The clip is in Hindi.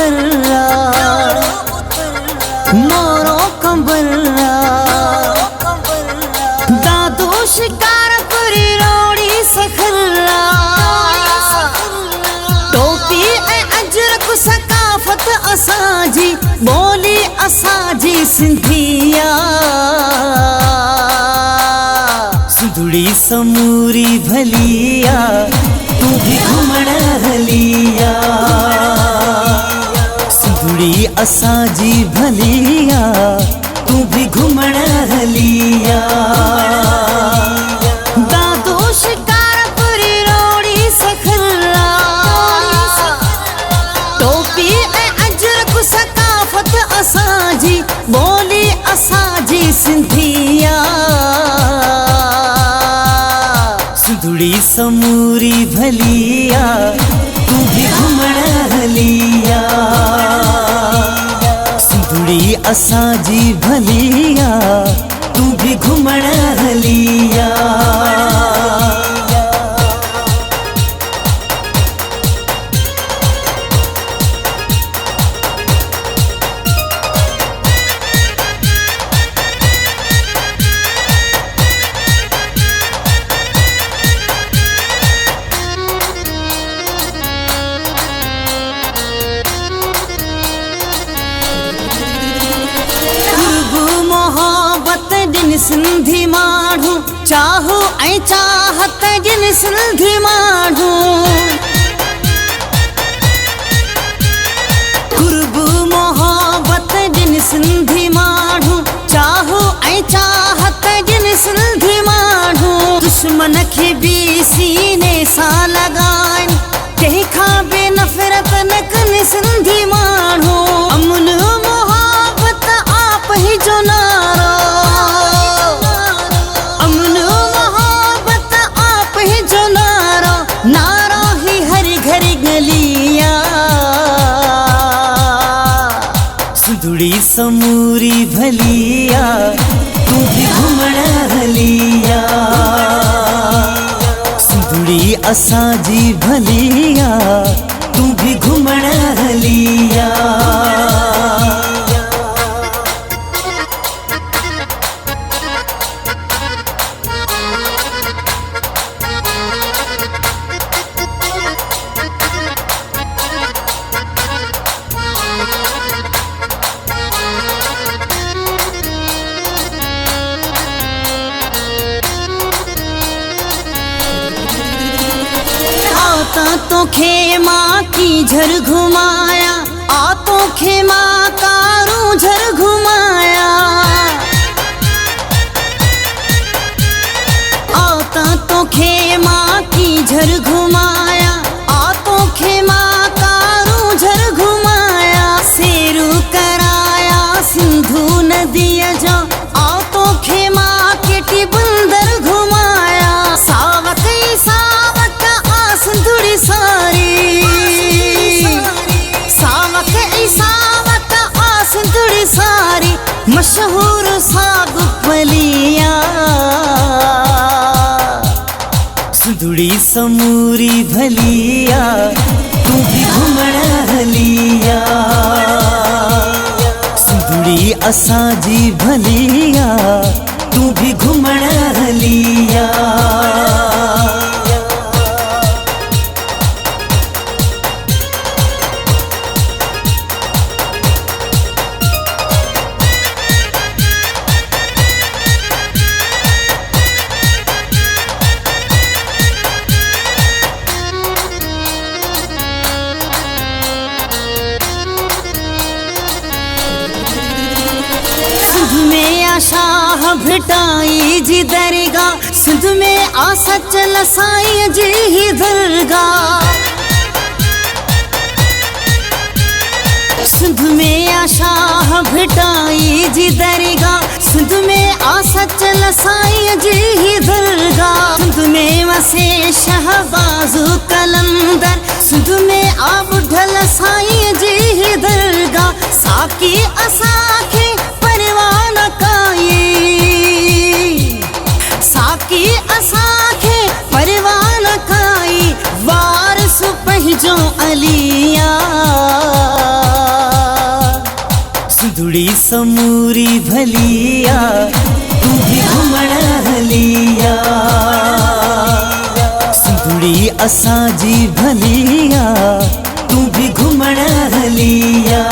उतरा मोरो कंबरा दादू शिकारपुरी रोड़ी सखरा टोपी ऐं अजरक सकाफ़त असांजी बोली असांजी सिंधिया सुधड़ी समूरी भलिया तू भी घुमण हलिया सुधड़ी असांजी भलिया तू भी घुमण हलिया दादू शिकारपुरी रोड़ी सखरा टोपी ऐं अजरक सकाफ़त असांजी बोली असांजी सिंधिया सुधड़ी समूरी भलिया तू भी घुमण हलिया सुधड़ी असांजी भलिया तू भी घुमण हलिया सिंधी माण्हू चाहू ऐं चाहत जिन सिंधी माण्हू कुर्बु मोहब्बत जिन सिंधी माण्हू चाहू ऐं चाहत जिन सिंधी माण्हू दुश्मन खे बि सीने सां लॻाइनि कंहिंखां बि नफ़रत न कनि सिंधी माण्हू अमन मोहब्बत आप ही जो नारो नारा ही हर घर गलिया सुधड़ी समूरी भलिया तू भी घुमण हलिया सुधड़ी असांजी भलिया तू भी घुमण हलिया तो खेमा की झर घुमाया आ तो खेमा कारू झर घुमाया आता तो खेमा की झर घुमाया आ तो खेमा कारू झर घुमाया सेरू कराया सिंधु नदिया जा आ तो खेमा केटी बंदर घुमाया सावक ही सावक आ सिंधुड़ी सारी सावक ही सावक आ सिंधुड़ी सारी मशहूर साग फलिया सुधड़ी समूरी भलिया तू भी घुमण हलिया सुधड़ी असांजी भलिया तू भी घुमण हलिया शाह भिटाई जी दरगाह सिंध में आ सचल साईं जी ही दरगाह सिंध में आ शाह भिटाई जी दरगाह सिंध में आ सचल साईं जी ही दरगाह सिंध में वसे शहबाज़ कलंदर सिंध में आ बुढ़ल साईं जी ही दरगाह साकी असांखे परवान काई साकी असांखे परवान काई वारिस पंहिंजो अलिया सिंधुड़ी समूरी भलिया तू भी घुमण हलिया, सिंधुड़ी असांजी भलिया तू भी घुमण हलिया।